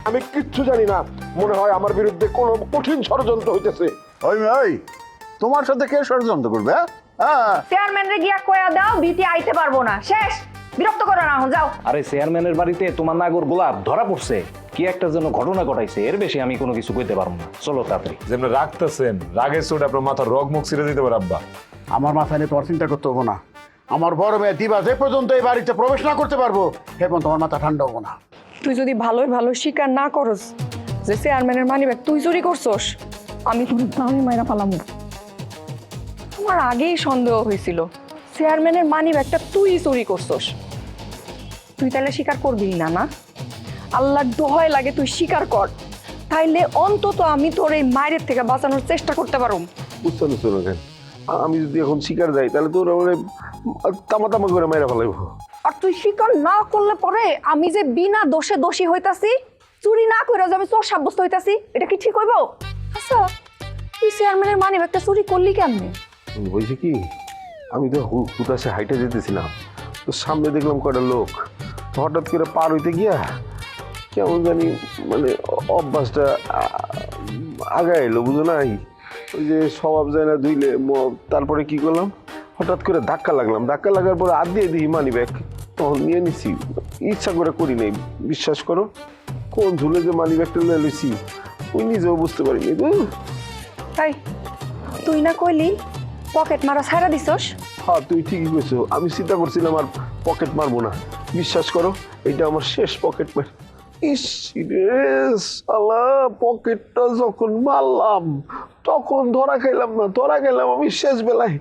আমি কিচ্ছু জানি না। মনে হয় আমার বিরুদ্ধে কোনো কঠিন ষড়যন্ত্র হইতেছে। ওই তোমার সাথে কে ষড়যন্ত্র করবে? হ্যাঁ চেয়ারম্যানরে গিয়া কয়া দাও বিটি আইতে পারবো না, শেষ। বিরক্ত করো না, যাও। আরে চেয়ারম্যানের বাড়িতে তোমার নাগর গোলাপ ধরা পড়ছে, কি একটা যেন ঘটনা ঘটাইছে, এর বেশি আমি কোনো কিছু কইতে পারবো না। চলো তাড়াতাড়ি। যেমন রাখতেছেন, রাগের চোট আপনার মাথার রগ মুখ ছিঁড়ে দিতে পারে আব্বা। আমার মাথায় নিয়ে তোর চিন্তা করতে হবো না। আমার বড় মেয়ে দিবা যে পর্যন্ত এই বাড়িতে প্রবেশ না করতে পারবো সে পর্যন্ত তোমার মাথা ঠান্ডা হবো না। তুই যদি ভালোই ভালো স্বীকার না করস যে চেয়ারম্যানের মানিব্যাগ তুই চুরি করছস, আমি তোর আমি মাইরা পালাম। আমার আগেই সন্দেহ হয়েছিল চেয়ারম্যানের মানিব্যাগটা তুই চুরি করছস। তুই তাহলে স্বীকার করবি না? না, আল্লাহর দোহাই লাগে তুই স্বীকার কর, তাইলে অন্তত আমি তোর এই মায়ের থেকে বাঁচানোর চেষ্টা করতে পারব। বুঝতে পারছো না কেন? আমি যদি এখন শিকার যাই তাহলে তোর তামা তামা করে মেরে ফেলাইব। আর তুই স্বীকার না করলে পরে আমি যে বিনা দোষে দোষী হইতাছি, চুরি না করে যে আমি চোর সাব্যস্ত হইতাছি, এটা কি ঠিক হইব? আচ্ছা, তুই চেয়ারম্যানের মানিব্যাগটা চুরি করলি কেমনে? বলছি কি, আমি তো হুতাশে হাইটে যেতেছিলাম, তো সামনে দেখলাম কয়টা লোক, হঠাৎ করে পার হইতে গিয়া কেমন জানি মানে অভ্যাসটা আগায় এলো, বুঝো নাই? ওই যে স্বভাব যায় না ধুইলে, তারপরে কি করলাম, হঠাৎ করে ধাক্কা লাগলাম, ধাক্কা লাগার পরে হাত দিয়ে দিই মানি ব্যাগ, তখন নিয়ে নিছি, ইচ্ছা করে করি নাই। বিশ্বাস করো, কোন ঝুলে যে মানি ব্যাগটা নিয়ে লইছি ওই নিজেও বুঝতে পারিনি। তাই তুই না কইলি পকেট মারা ছাড়া দিছস? হ্যাঁ, তুই ঠিকই কইছো, আমি চিন্তা করছিলাম আর পকেট মারবো না। বিশ্বাস করো, এটা আমার শেষ পকেট মার। ইস রে শালা, পকেটটা যখন মারলাম তখন ধরা খাইলাম না, ধরা খাইলাম আমি শেষ বেলায়।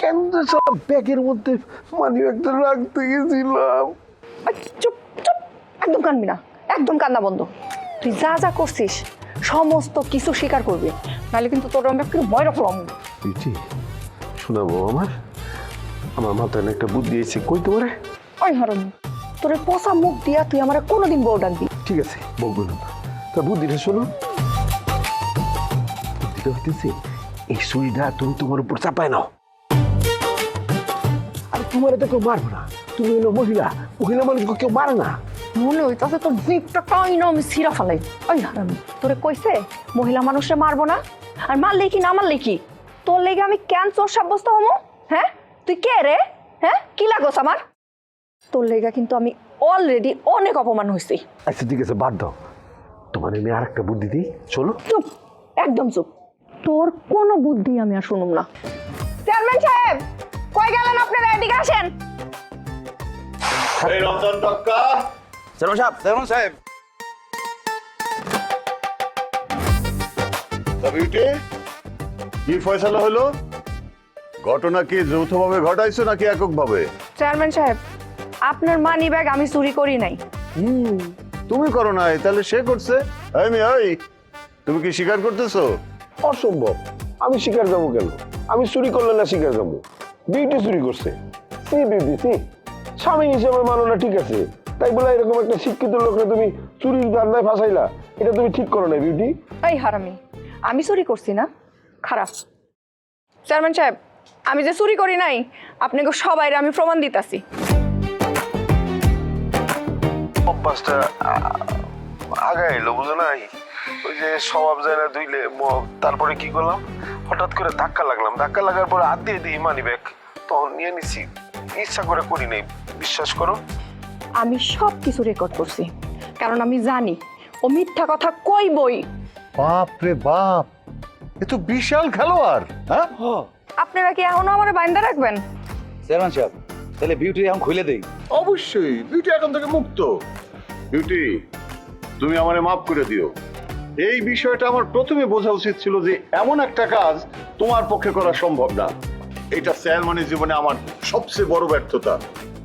কেন যে শালা ব্যাগের মধ্যে মানি ব্যাগটা রাখতে গেছিলাম। চুপ চুপ, একদম কানবি না, একদম কান্না বন্ধ। তুই যা যা করছিস সমস্ত কিছু স্বীকার করবি, নাহলে কিন্তু তোর আমি একটু ভয় রাখলাম। তুই শোনাবো আমার আমার মাথায় না একটা বুদ্ধি এসে কই তোমারে। ওই হরণ, তোর এই পচা মুখ দিয়া তুই আমার কোনোদিন বউ ডাকবি? ঠিক আছে, বলবো না, তা বুদ্ধিটা শোনো। বুদ্ধিটা হইতেছে, এই ছুরিটা তুমি তোমার উপর চাপায় নাও। আর তোমার তো কেউ মারবো না, তুমি হলো মহিলা, মহিলা মানুষকে কেউ মারে না। মনে হইতাছে তোর জিপটা টাই না আমি ছিঁড়া ফেলাই। ওই হারামি, তোরে কইছে মহিলা মানুষরা মারবো না? আর মারলে কি না মারলে কি, তোর লেগে আমি কেন চোর সাব্যস্ত হবো? হ্যাঁ, তুই কে রে? হ্যাঁ, কি লাগোস আমার? তোর লেগা কিন্তু আমি অলরেডি অনেক অপমান হয়েছি। আচ্ছা ঠিক আছে, বাদ দাও, তোমার আমি আর একটা বুদ্ধি দিই, চলো। চুপ, একদম চুপ, তোর কোনো বুদ্ধি আমি আর শুনুম না। চেয়ারম্যান সাহেব, কই গেলেন আপনারা? এদিকে আসেন। এই রমজান টক্কা, চেয়ারম্যান সাহেব। বিউটি, কি ফয়সালা হলো? ঘটনা কি যৌথভাবে ঘটাইছো নাকি এককভাবে? চেয়ারম্যান সাহেব, আপনার মানি ব্যাগ আমি চুরি করি নাই। তুমি করো নাই, তাহলে সে করছে। এই তুমি কি স্বীকার করতেছো? অসম্ভব, আমি শিকার যাবো কেন? আমি চুরি করলে না শিকার যাবো? বিউটি চুরি করছে। সি বিউটি সি, স্বামী হিসেবে মানো না, ঠিক আছে, তাই বলে এরকম একটা শিক্ষিত লোককে তুমি চুরির ধান্দায় ফাঁসাইলা, এটা তুমি ঠিক করো না বিউটি। এই হারামি, আমি চুরি করছি না? খারাপ। চেয়ারম্যান সাহেব, আমি যে চুরি করি নাই আপনাকে সবাই আমি প্রমাণ দিতাছি। অভ্যাসটা আগায় এলো, বুঝো নাই? ওই যে স্বভাব যায় না ধুইলে, তারপরে কি করলাম, হঠাৎ করে ধাক্কা লাগলাম, ধাক্কা লাগার পরে হাত দিয়ে দিই মানি ব্যাগ, তখন নিয়ে নিছি, ইচ্ছা করে করি নাই। বিশ্বাস করো, আমি সব কিছু রেকর্ড করছি, কারণ আমি জানি ও মিথ্যা কথা কইবই। বাপ রে বাপ, এ তো বিশাল খেলোয়াড়। হ্যাঁ, আপনারা কি এখনো আমার বাইন্দা রাখবেন? চেয়ারম্যান সাহেব, তাহলে বিউটি এখন খুলে দেই। অবশ্যই, বিউটি এখন থেকে মুক্ত। বিউটি, তুমি আমারে মাফ করে দিও। এই বিষয়টা আমার প্রথমে বোঝা উচিত ছিল যে এমন একটা কাজ তোমার পক্ষে করা সম্ভব না। এটা চেয়ারম্যানের জীবনে আমার সবচেয়ে বড় ব্যর্থতা।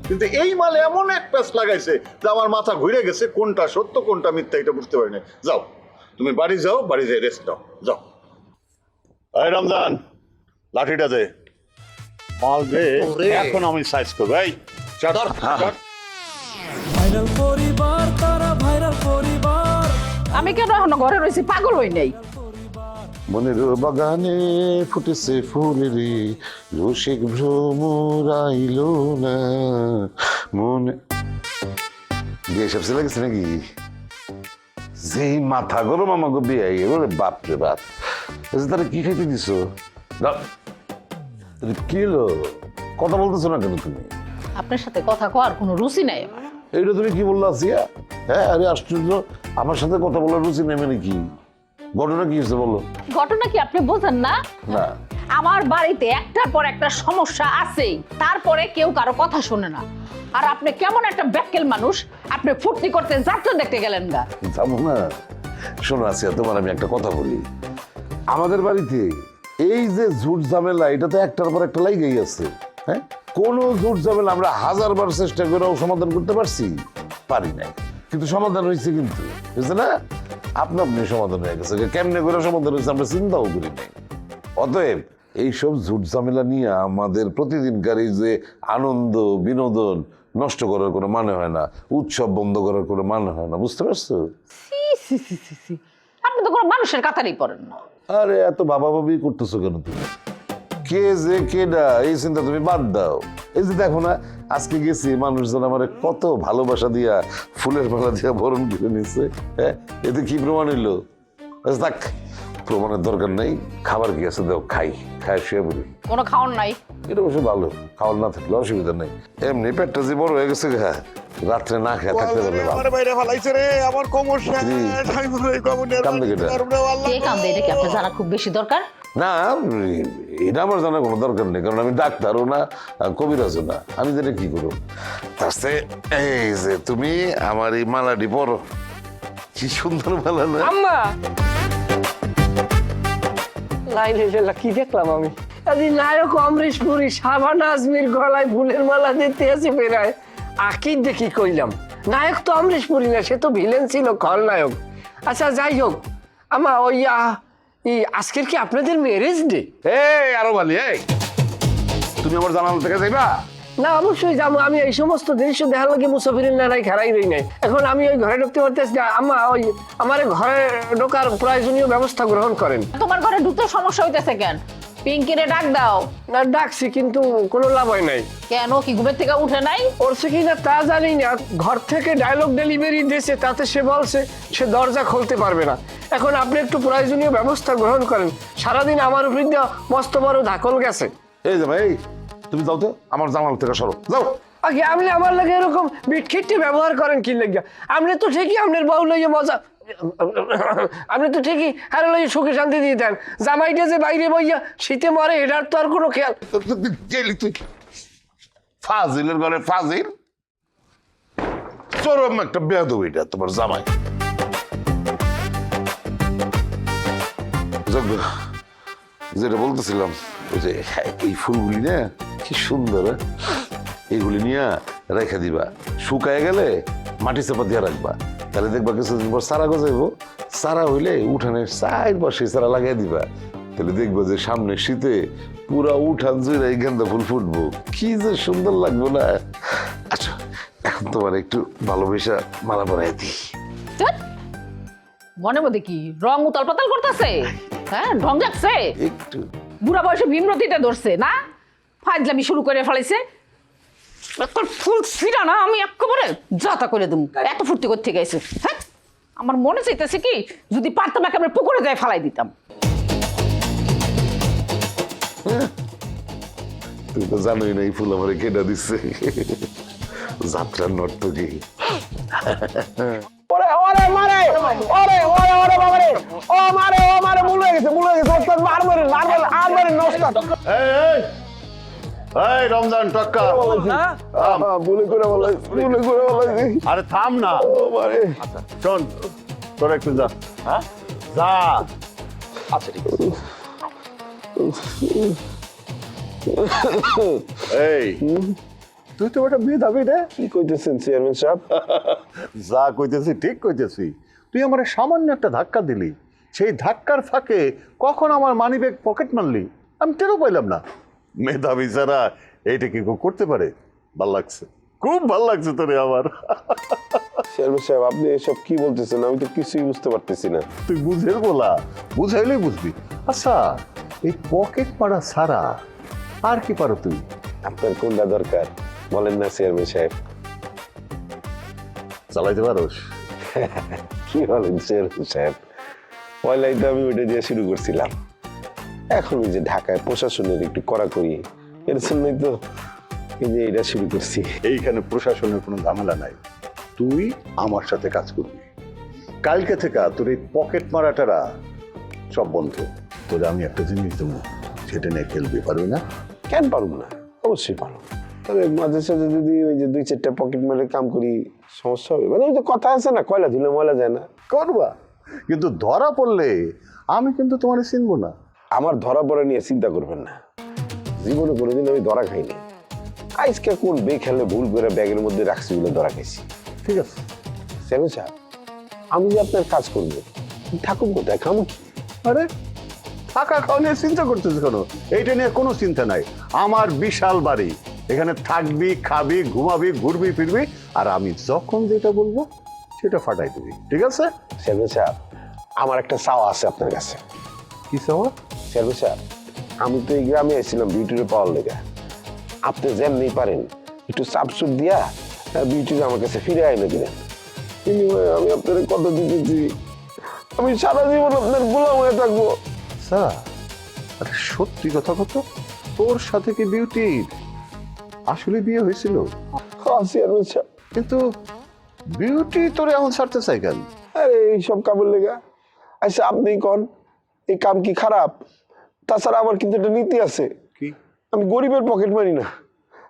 কিন্তু এই মালে এমন এক প্যাচ লাগাইছে যে আমার মাথা ঘুরে গেছে, কোনটা সত্য কোনটা মিথ্যা এটা বুঝতে পারি না। যাও, তুমি বাড়ি যাও, বাড়ি যাই রেস্ট নাও, যাও। এই রমজান, লাঠিটা দে। মাল দে, এখন আমি সাইজ করবো। এই চট, চট। ভাইরাল পরিবার, তারা ভাইরাল পরিবার। আমি কেন এখনো ঘরে রয়েছি, পাগল হই নাই? মনের বাগানে ফুটেছে ফুলেরি, রসিক ভ্রমরাইল না মনে। বিয়ে সব চলে গেছে নাকি? যেই মাথা গরম আমাকে বিয়ে এবারে বাপ রে বাপ। আচ্ছা, তাহলে কি খাইতে দিছো? কি হলো, কথা বলতেছো না কেন তুমি? আপনার সাথে কথা কওয়ার কোনো রুচি নাই আমার। এইটা তুমি কি বললা আসিয়া? হ্যাঁ, আরে আশ্চর্য, আমার সাথে কথা বলার রুচি নেই মানে কি? ঘটনা কি হয়েছে বলো? ঘটনা কি আপনি বোঝেন না? না, আমার বাড়িতে একটার পর একটা সমস্যা আছেই, তারপরে কেউ কারো কথা শোনে না। আর আপনি কেমন একটা ব্যাককেল মানুষ, আপনি ফুর্তি করতে যাত্রা দেখতে গেলেন না। যাবো না। শোনো আসিয়া, তোমার আমি একটা কথা বলি। আমাদের বাড়িতে এই যে ঝুট ঝামেলা, এটা তো একটার পর একটা লাইগেই আছে। হ্যাঁ, কোনো ঝুট ঝামেলা আমরা 1000বার চেষ্টা করেও সমাধান করতে পারছি? পারি নাই, কিন্তু সমাধান হয়েছে। কিন্তু বুঝছে না, আপনি সমাধান হয়ে গেছে। কেমনে করে সমাধান হয়েছে আমরা চিন্তাও করি নাই। অতএব এইসব ঝুট ঝামেলা নিয়ে আমাদের প্রতিদিনকার এই যে আনন্দ বিনোদন নষ্ট করার কোনো মানে হয় না, উৎসব বন্ধ করার কোনো মানে হয় না, বুঝতে পারছো? সি, আপনি তো কোনো মানুষের কাতারই পড়েন না। আরে এত বাবা বাবি করতেছো কেন তুমি? কে যে কেডা এই চিন্তা তুমি বাদ দাও। এই যে দেখো না, আজকে গেছি, মানুষজন আমার কত ভালোবাসা দিয়া ফুলের মালা দিয়া বরণ করে নিচ্ছে। হ্যাঁ, এতে কি প্রমাণ হইলো? আচ্ছা থাক, প্রমাণের দরকার নেই। খাবার কি আছে দাও, খাই শুয়ে পড়ি। কোনো খাওয়ার নাই। এটা অবশ্য ভালো, খাওয়ার না থাকলে অসুবিধা নেই। এমনি পেটটা যে বড় হয়ে গেছে, রাত্রে না খেয়ে থাকতে পারলে ভালো। কান্দে কেটে? কে কান্দে, এটা কি আপনার জানা খুব বেশি দরকার? না, এটা আমার জানার কোনো দরকার নেই, কারণ আমি ডাক্তারও না, কবিরাজও না। আমি যেটা কি করবো তার চেয়ে এই যে তুমি আমার এই মালাটি পরো, কি সুন্দর মালা না? আম্মা, লাইলে কি দেখলাম আমি? আজ নায়ক অমরেশ পুরী শাবানা আজমির গলায় ফুলের মালা দিতে আছে বেড়ায়। আকির দেখি কইলাম, নায়ক তো অমরেশ পুরী না, সে তো ভিলেন ছিল, খলনায়ক। আচ্ছা যাই হোক, আমা ওই আজকের কি আপনাদের ম্যারেজ ডে? এই আরো বলি, এই তুমি আমার জানালা থেকে যাইবা? না অবশ্যই যাবো। আমি এই সমস্ত দৃশ্য দেখার লাগে মুসাফিরের নারাই খারাই রই নাই। এখন আমি ওই ঘরে ঢুকতে পারতেছি না। আম্মা, ওই আমার ঘরে ঢোকার প্রয়োজনীয় ব্যবস্থা গ্রহণ করেন। তোমার ঘরে ঢুকতে সমস্যা হইতেছে কেন? পিঙ্কিরে ডাক দাও। না ডাকছি, কিন্তু কোনো লাভ হয় নাই। কেন, কি ঘুমের থেকে উঠে নাই? করছে কি না তা জানি না, ঘর থেকে ডায়লগ ডেলিভারি দিয়েছে, তাতে সে বলছে সে দরজা খুলতে পারবে না। এখন আপনি একটু প্রয়োজনীয় ব্যবস্থা গ্রহণ করেন। সারাদিন আমার উপর দিয়ে মস্ত বড় ধাকল গেছে। এই যে ভাই, তুমি যাও তো, আমার জানালা থেকে সরো, যাও। আগে আপনি আমার লাগে এরকম বিটখিটটি ব্যবহার করেন কি লেগে? আপনি তো ঠিকই আপনার বউ লইয়ে মজা, আপনি তো ঠিকই হারে লইয়ে সুখে শান্তি দিয়ে দেন। জামাইটা যে বাইরে বইয়া শীতে মরে, এটার তো আর কোনো খেয়াল। তুই ফাজিলের ঘরে ফাজিল, চরম একটা বেয়াদব এটা তোমার জামাই। যেটা বলতেছিলাম, ওই যে এই ফুলগুলি না কি সুন্দর, এইগুলি নিয়ে রেখে দিবা, শুকায় গেলে মাটি চাপা দিয়ে রাখবা, তাহলে দেখবা কিছুদিন পর চারা গজাইব। চারা হইলে উঠানের চার পাশে চারা লাগাই দিবা, তাহলে দেখবা যে সামনে শীতে পুরা উঠান জুড়ে এই গেন্দা ফুল ফুটবো, কি যে সুন্দর লাগবে না। আচ্ছা, এখন তোমার একটু ভালোবেসা মালা পরাই দিই। ধ্যাৎ, মনের মধ্যে কি রং উতাল পাতাল করতেছে? হ্যাঁ, ঢং যাচ্ছে। একটু বুড়া বয়সে ভীমরতিতে ধরছে না, ফাজলামি শুরু করে ফেলাইছে। তোর ফুল ছিড়া না আমি একেবারে যাতা করে দেবো। এত ফুর্তি করতে গেছে। হ্যাঁ, আমার মনে চাইতেছে কি, যদি পারতাম একেবারে পুকুরে যায় ফালাই দিতাম। তুমি তো জানোই না এই ফুল আমার কেটে দিচ্ছে, যাত্রার নর্তকী। ওরে ওরে মারে, ওরে ওরে ওরে বাবা রে, ও মারে, ও মারে, ভুল হয়ে গেছে, ভুল হয়ে গেছে। ওস্তাদ মারবেন, মারবেন, আর মারেন না ওস্তাদ। এই রমজান টক্কা, ভুলে করে বলাই, ভুলে করে বলাই। আরে থাম না। শোন, তোরা একটু যা। হ্যাঁ, যা। আচ্ছা ঠিক আছে। এই তুই তো একটা মেয়ে দাবি রে। কি কইতেছেন চেয়ারম্যান সাহেব? যা কইতেছি ঠিক কইতেছি। তুই আমার সামান্য একটা ধাক্কা দিলি, সেই ধাক্কার ফাঁকে কখন আমার মানিব্যাগ পকেট মারলি আমি টেরও পাইলাম না। মেধাবী ছাড়া এইটা কি কেউ করতে পারে? ভাল লাগছে, খুব ভাল লাগছে তোরে আমার। চেয়ারম্যান সাহেব, আপনি এসব কি বলতেছেন? আমি তো কিছুই বুঝতে পারতেছি না। তুই বুঝের বলা, বুঝাইলেই বুঝবি। আচ্ছা, এই পকেট মারা ছাড়া আর কি পারো তুই? আপনার কোনটা দরকার বলেন না চেয়ারম্যান সাহেব? চালাইতে পারোস? কি বলেন চেয়ারম্যান সাহেব, পয়লাই তো আমি ওইটা দিয়ে শুরু করছিলাম। এখন ওই যে ঢাকায় প্রশাসনের একটু কড়াকড়ি, এর জন্যই তো এই যে এটা শুরু করছি। এইখানে প্রশাসনের কোনো ঝামেলা নাই, তুই আমার সাথে কাজ করবি। কালকে থেকে তোর এই পকেট মারাটারা সব বন্ধ। তোরে আমি একটা জিনিস দেবো, সেটা নিয়ে খেলবি, পারবি না? কেন পারবো না, অবশ্যই পারবো। তবে মাঝে সাঝে যদি ওই যে 2-4টা পকেট মারে কাম করি সমস্যা হবে, মানে ওই যে কথা আছে না, কয়লা ধুলে ময়লা যায় না। করবা, কিন্তু ধরা পড়লে আমি কিন্তু তোমার চিনবো না। আমার ধরা পড়া নিয়ে চিন্তা করবেন না, জীবনে কোনোদিন আমি ধরা খাইনি। আজকে কোন বেখেলে ভুল করে ব্যাগের মধ্যে রাখছি বলে ধরা খাইছি। ঠিক আছে চেয়ারম্যান সাহেব, আমি যে আপনার কাজ করবো, থাকুন কোথায়, খামো কি? আরে থাকা খাওয়া নিয়ে চিন্তা করতেছ কেন? এইটা নিয়ে কোনো চিন্তা নাই। আমার বিশাল বাড়ি, এখানে থাকবি, খাবি, ঘুমাবি, ঘুরবি ফিরবি, আর আমি যখন যেটা বলবো সেটা ফাটাই দিবি, ঠিক আছে? চেয়ারম্যান সাহেব, আমার একটা চাওয়া আছে আপনার কাছে। কি চাওয়া? চেয়ারম্যান সাহেব, আমি তো এই গ্রামে এসেছিলাম বিউটির পাওয়ার লেগে। আপনি যেমনি পারেন একটু চাপচুপ দিয়া বিউটির আমার কাছে ফিরে এনে দিলেন। আমি আপনার কথা দিতেছি, আমি সারা জীবন আপনার গোলাম হয়ে থাকবো। স্যার, আরে সত্যি কথা কত, তোর সাথে কি বিউটির আসলে বিয়ে হয়েছিল? চেয়ারম্যান সাহেব, কিন্তু বিউটি তোরে এমন ছাড়তে চাই কেন? আরে এইসব কামের লেগা। আচ্ছা আপনি কন, এই কাম কি খারাপ? তাছাড়া আমার কিন্তু একটা নীতি আছে। কি? আমি গরিবের পকেট মারি না,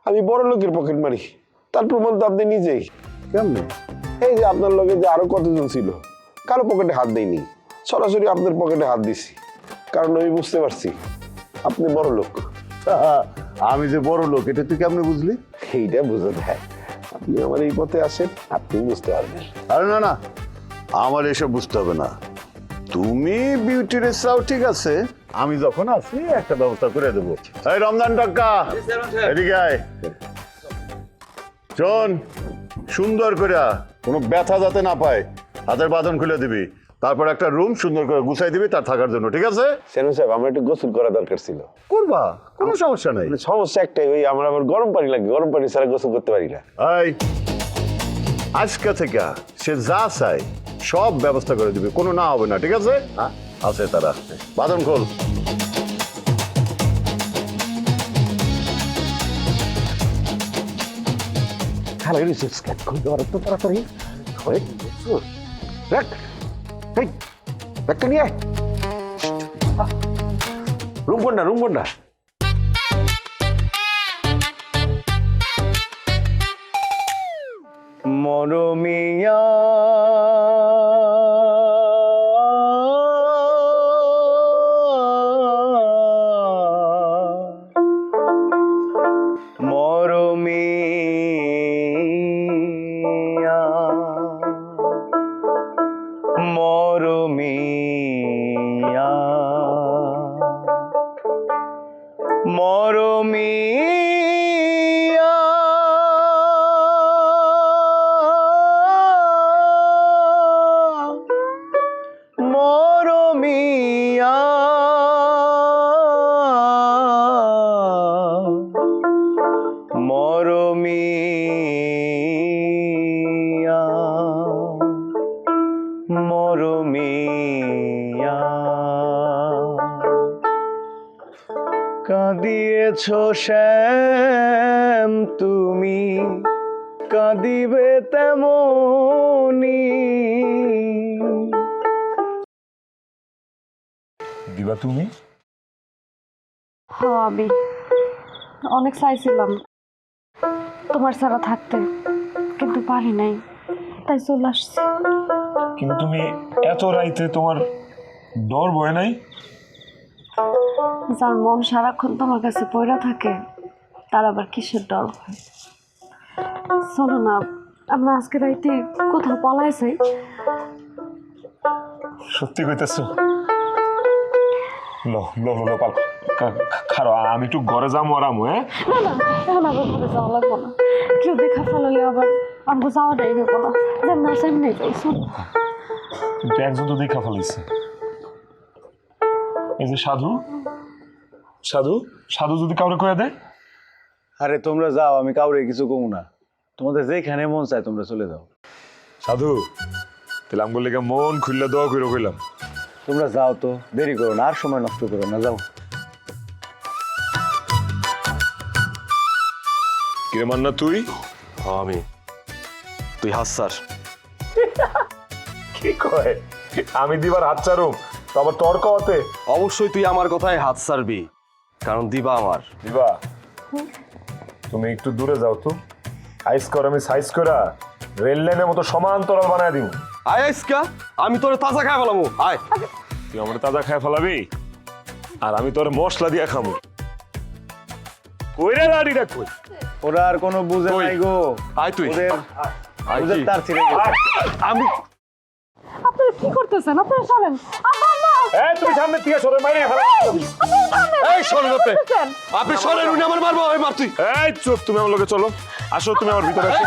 আমি বড় লোকের পকেট মারি। তার প্রমাণ তো আপনি নিজেই। কেমনে? এই যে আপনার লগে যে আরো কতজন ছিল, কারো পকেটে হাত দেয়নি, সরাসরি আপনার পকেটে হাত দিছি। কারণ আমি বুঝতে পারছি আপনি বড় লোক। আমি যে বড় লোক এটা তুই কেমনে বুঝলি? এইটা বুঝে দেয়, আপনি আমার এই পথে আসেন, আপনি বুঝতে পারবেন। আরে না না, আমার এসব বুঝতে হবে না। তুমি বিউটির চাও, ঠিক আছে, আমি যখন আছি একটা ব্যবস্থা করে দেবো। এই রমজান টাকা এদিকে আয়। শোন, সুন্দর করে কোনো ব্যথা যাতে না পায় হাতের বাঁধন খুলে দিবি, তারপর একটা রুম সুন্দর করে গুছাই দিবি তার থাকার জন্য, ঠিক আছে? চেয়ারম্যান সাহেব, আমার একটু গোসল করা দরকার ছিল। করবা, কোনো সমস্যা নাই। মানে সমস্যা একটাই, ওই আমার আবার গরম পানি লাগে, গরম পানি ছাড়া গোসল করতে পারি না। এই আজকে থেকে সে যা চায় সব ব্যবস্থা করে দিবি, কোনো না হবে না, ঠিক আছে? আছে তারা, বাঁধন খোল। রুম কোনটা, রুম কোনটা? মরমিয়া মরমিয়া মরমিয়া মরমিয়া মরমিয়া মরমিয়া মরমিয়া কাঁদিয়েছ শ্যাম তুমি, কাঁদিবে তেমনি। দিবা তুমি? হ্যাঁ, আমি অনেক চাইছিলাম তোমার ছাড়া থাকতে, কিন্তু পারি নাই, তাই চলে আসছি। কিন্তু তুমি এত রাইতে তোমার ডর ভয় নাই? যার মন সারাক্ষণ তোমার কাছে পড়ে থাকে তার আবার কিসের ডর হয়? চলো না, আমরা আজকে রাইতে কোথাও পলাই যাই। সত্যি কইতেছো? লো লো লো পাল খারো, আমি একটু ঘরে যাবো আর আমু। হ্যাঁ না না, এখন আবার ঘরে যাওয়া লাগবো না, কেউ দেখা ফেলালে আবার আমাকে যাওয়াটাই হবো না, যেমন আসে এমনি যাই। চলো। কিন্তু একজন তো দেখা ফেলাইছে, এই যে সাধু। সাধু সাধু যদি কাউরে কয়ে দেয়? আরে তোমরা যাও, আমি কাউরে কিছু কমু না, তোমাদের যেখানে মন চায় তোমরা চলে যাও। সাধু তাহলে আমগুলো লেগে মন খুললে দোয়া করে কইলাম। তোমরা যাও তো, দেরি করো না, আর সময় নষ্ট করো না, যাও। কিরে মান্না তুই? আমি তুই হাস স্যার কি কয় আমি দিবার হাত ছাড়ুম? তো আবার তর্ক হতে? অবশ্যই তুই আমার কথায় হাত ছাড়বি, কারণ দিবা আমার। দিবা তুমি একটু দূরে যাও তো, আইস কর আমি সাইজ করা রেল লাইনের মতো সমান্তরাল বানায় দিব। আয় আইসকা, আমি তোরে তাজা খাই ফেলামু। আয়, তুই আমার তাজা খায় ফেলাবি আর আমি তোর মশলা দিয়ে খামু। কইরে গাড়িটা কই? ওরা আর কোনো বুঝে নাই গো। আয় তুই। ওদের আয় বুঝে কি? তার ছিঁড়ে গেছে। আমি আপনারা কি করতেছেন? আপনারা সরেন। এই তুমি সামনে থেকে সরে মাইরে ফেলা। এই সরেন আপনি, আপনি সরেন, উনি আমার মারবো। এই মার তুই। এই চুপ, তুমি আমার লগে চলো, আসো তুমি আমার ভিতরে আসো।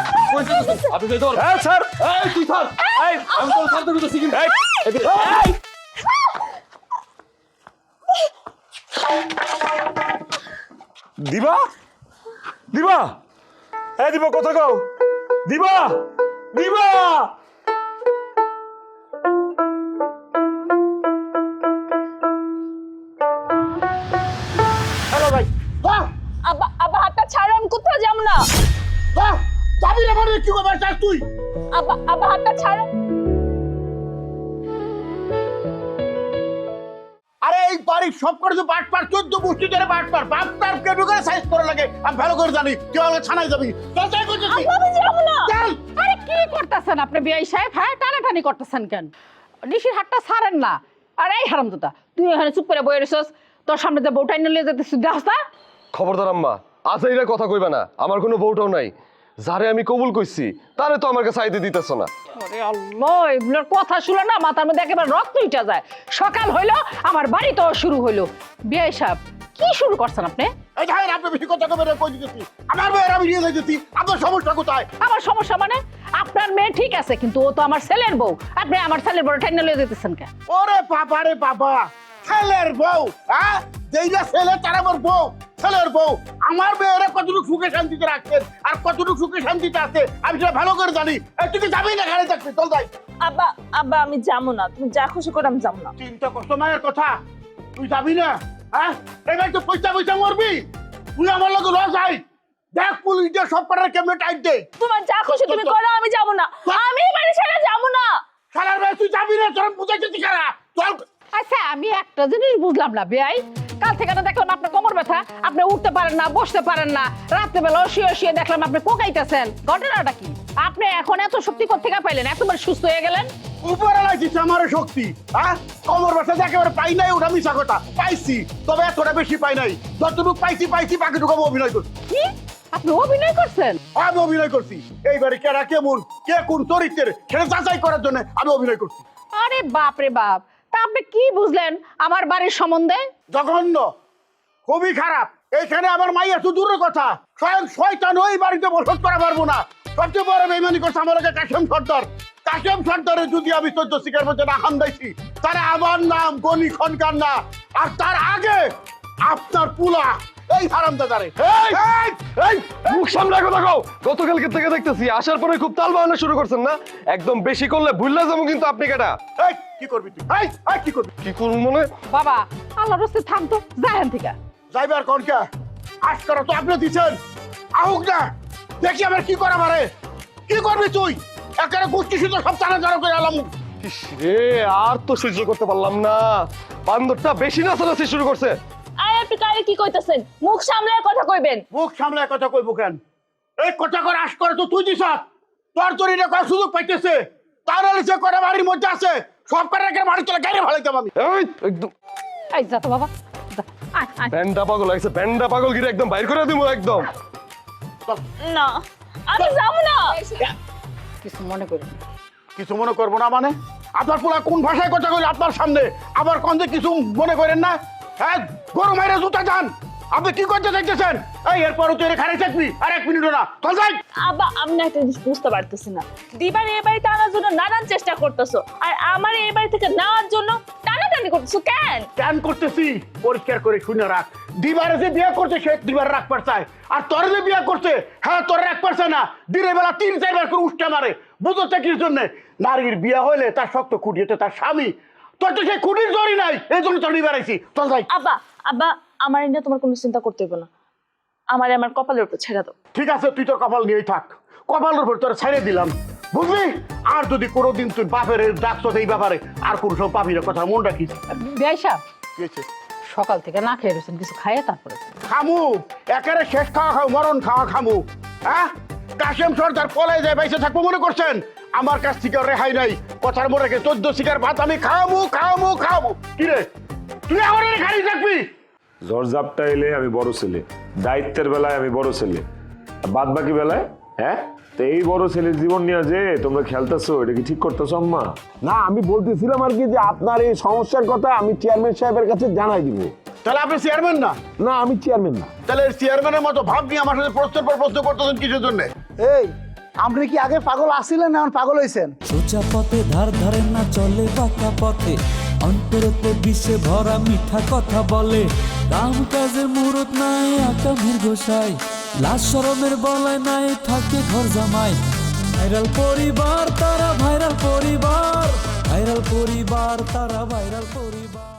আপনি যাই তোর। এই স্যার, এই তুই থাক। এই আমি তোর ছাড়তে দিতেছি কিন্তু। এই দিবা দিবা, এই দিবা কথা কও। দিবা দিবা, হ্যালো ভাই, বাহ আব্বা আব্বা হাতটা ছাড়ো, আমি কোথাও যাব না। বাহ, যাবি না মানে কি করবার চাস তুই? আব্বা আব্বা হাতটা ছাড়ো। আরে এই বাড়ির সব করে তো বাট পার 14 গোষ্ঠী ধরে বাট পার বাপ তার কেটু করে সাইজ করে লাগে, আমি ভালো করে জানি। তুই আমাকে ছানায় যাবি, চল যাই করছিস। আমি যাব না। চল। আরে কি করতেছেন আপনি বিআই সাহেব? হ্যাঁ, টানাটানি করতেছেন কেন? নিশির হাতটা ছাড়েন না। আরে এই হারামজাদা, তুই এখানে চুপ করে বসে রইছস, তোর সামনে যে বউটাই নিয়ে যেতে দেখছ না? খবরদার আম্মা, আজাইরা কথা কইবা না। আমার কোনো বউটাও নাই, যারে আমি কবুল কইছি তারে তো আমার কাছে আইতে দিতেছ না। আরে আল্লাহ, এগুলোর কথা শুনে না মাথার মধ্যে একেবারে রক্ত উঠে যায়। সকাল হইলো, আমার বাড়িতেও শুরু হইলো। বিআই সাহেব, কি শুরু করছেন আপনি? এই ভাই, আপনি বেশি কথা কবে কই দিতেছি। আমার মেয়ের আমি নিয়ে যাইতেছি, আপনার সমস্যা কোথায়? আমার সমস্যা মানে? আপনার মেয়ে ঠিক আছে, কিন্তু ও তো আমার ছেলের বউ। আপনি আমার ছেলের বউ টেনে লিয়ে যেতেছেন কেন? ওরে বাবা রে বাবা, ছেলের বউ, হ্যাঁ? যেইটা ছেলে তার আমার বউ, ছেলের বউ। আমার মেয়েরা কতটুকু সুখে শান্তিতে রাখছেন আর কতটুকু সুখে শান্তিতে আছে আমি সেটা ভালো করে জানি। এই তুই কি যাবি না? ঘরে থাকবি, চল যাই। আব্বা আব্বা আমি যাবো না, তুমি যা খুশি করো, আমি যাবো না। চিন্তা করছো মায়ের কথা, তুই যাবি না? হ্যাঁ, এবার তো পয়সা পয়সা মরবি। তুই আমার লোক লস আই দেখ, পুলিশ দিয়ে সব করার কেমনে টাইট দে। তোমার যা খুশি তুমি করো, আমি যাবো না। আমি বাড়ি ছেড়ে যাবো না। সারার ভাই তুই যাবি না, তোর বুঝাইতেছি কারা। চল। আচ্ছা, আমি একটা জিনিস বুঝলাম না বিআই। কাল থেকে না দেখলাম আপনার কোমর ব্যথা, আপনি উঠতে পারেন না, বসতে পারেন না। রাত্রেবেলা শুয়ে শুয়ে দেখলাম আপনি পোকাইতেছেন। ঘটনাটা কি? আপনি এখন এত শক্তি কোত্থেকে পাইলেন? এতবার সুস্থ হয়ে গেলেন? উপরে লাগছিস আমার শক্তি, হ্যাঁ? কমর ব্যথা একেবারে পাই নাই, ওটা মিশা কথা। পাইছি, তবে এতটা বেশি পাই নাই। যতটুকু পাইছি বাকিটুকু আমি অভিনয় করছি। কি? আপনি অভিনয় করছেন? আমি অভিনয় করছি। এইবারে কেরা কেমন, কে কোন চরিত্রের সেটা যাচাই করার জন্য আমি অভিনয় করছি। আরে বাপ রে বাপ, তা আপনি কি বুঝলেন আমার বাড়ির সম্বন্ধে? জঘন্য, খুবই খারাপ। এইখানে আমার মাইয়া তো দূরের কথা, স্বয়ং শয়তান ওই বাড়িতে বসত করা পারবো না। সবচেয়ে বড় বেইমানি করছে আমার কাছে কাশেম সর্দার। কাশেম সর্দারের যদি আমি 14 শিকার মধ্যে না হামদাইছি, তারা আমার নাম গনি খনকার না। আর তার আগে আপনার পুলা এই হারামদাদারে। এই মুখ সামনে কথা কও। গতকালকে থেকে দেখতেছি আসার পরে খুব তাল বাহানা শুরু করছেন না? একদম বেশি করলে ভুললা যাবো কিন্তু। আপনি কেটা? এই কি করবি তুই? এই কি করবি? কি করুন মনে? বাবা, আল্লাহর রাস্তে থাম তো, যাহেন থেকে। যাইবার কনকা আজ করা তো আপনি দিচ্ছেন। আহুক না, দেখি আমার কি করা পারে। কি করবি তুই? একেবারে গোষ্ঠী শুধু সব টানা টানা করে আলাম। রে আর তো সহ্য করতে পারলাম না, বান্দরটা বেশি নাচানাচি শুরু করছে। আয় আপনি কারে কি কইতাছেন? মুখ সামলায় কথা কইবেন। মুখ সামলায় কথা কইব কেন? এই কথা করে আশ করে তো তুই দিস। তোর চরিটা করার সুযোগ পাইতেছে, তার সে করে বাড়ির মধ্যে আছে। সব করে রেখে বাড়ি চলে গাড়ি ভালাইতাম আমি। এই একদম এই যা তো বাবা, যা। আয় আয়। ব্যান্ডা পাগল লাগছে, ব্যান্ডা পাগল গিরে একদম বাইর করে দিব একদম। না আমি যাবো না। কিছু মনে করেন না। কিছু মনে করবো না মানে? আপনার পোলা কোন ভাষায় কথা কইল আপনার সামনে? আবার কোন যে কিছু মনে করেন না? হ্যাঁ, গরু মাইরে জুতা যান। আপনি কি করতে দেখতেছেন? এই এরপরও তুই খারে থাকবি আর 1 মিনিটও না, চল যাই। আব্বা আমি না একটা জিনিস বুঝতে পারতেছি না। দিবার এই বাড়িতে আনার জন্য নানান চেষ্টা করতেছো, আর আমার এই বাড়ি থেকে নেওয়ার জন্য টানাটানি করতেছো কেন? প্ল্যান করতেছি, পরিষ্কার করে শুনে রাখ। দিবারে যে বিয়ে করছে সে দিবার রাখবার চায়, আর তোর যে বিয়ে করছে হ্যাঁ তোর রাখবার চায় না, দিনের বেলা 3-4 করে উষ্টা মারে। বুঝো চাকরির জন্য নারীর বিয়ে হইলে তার শক্ত খুঁটিতে তার স্বামী, তোর তো সেই খুঁটির জড়ি নাই, এই জন্য তোর নিবার আইছি। চল যাই। আব্বা আব্বা আমার এটা তোমার কোনো চিন্তা করতে হবে না, আমার কপালের উপর ছেড়ে দাও। ঠিক আছে, তুই তোর কপাল নিয়েই থাক, কপালের উপর তোর ছেড়ে দিলাম, বুঝলি? আর যদি কোনোদিন তুই বাপের ডাকছো এই ব্যাপারে আর কোনো সব পাবি না, কথা মন রাখিস। বেআইসা কি হয়েছে? সকাল থেকে না খেয়ে রয়েছেন, কিছু খাইয়ে তারপরে খামু একেবারে শেষ খাওয়া খাও, মরণ খাওয়া খামু। হ্যাঁ, কাশেম সর্দার পলাই যায় বাইসে থাকবো মনে করছেন? আমার কাছ থেকে রেহাই নাই, কথার মনে রেখে 14 শিকার ভাত আমি খাওয়াবো খাওয়াবো খাওয়াবো। কি রে তুই আমার খালি থাকবি? ঝড়ঝাপটা এলে আমি বড় ছেলে, দায়িত্বের বেলায় আমি বড় ছেলে, বাদ বাকি বেলায় হ্যাঁ? তো এই বড় ছেলের জীবন নিয়ে যে তোমরা খেলতেছো, এটা কি ঠিক করতেছো আম্মা? না, আমি বলতেছিলাম আর কি যে আপনার এই সমস্যার কথা আমি চেয়ারম্যান সাহেবের কাছে জানাই দিব। তাহলে আপনি চেয়ারম্যান না? না, আমি চেয়ারম্যান না। তাহলে চেয়ারম্যানের মতো ভাব নিয়ে আমার সাথে প্রশ্নের পর প্রশ্ন করতেছেন কিসের জন্য? এই আপনি কি আগে পাগল আসছিলেন না এখন পাগল হয়েছেন? সোজা পথে ধার ধারে না চলে বাঁকা পথে, অন্তরতে বিষে ভরা মিঠা কথা বলে। কাম কাজে মুরত নাই আকামের গোসাই, লাশ শরমের বলায় নাই থাকে ঘর জামাই। ভাইরাল পরিবার তারা ভাইরাল পরিবার, ভাইরাল পরিবার তারা ভাইরাল পরিবার।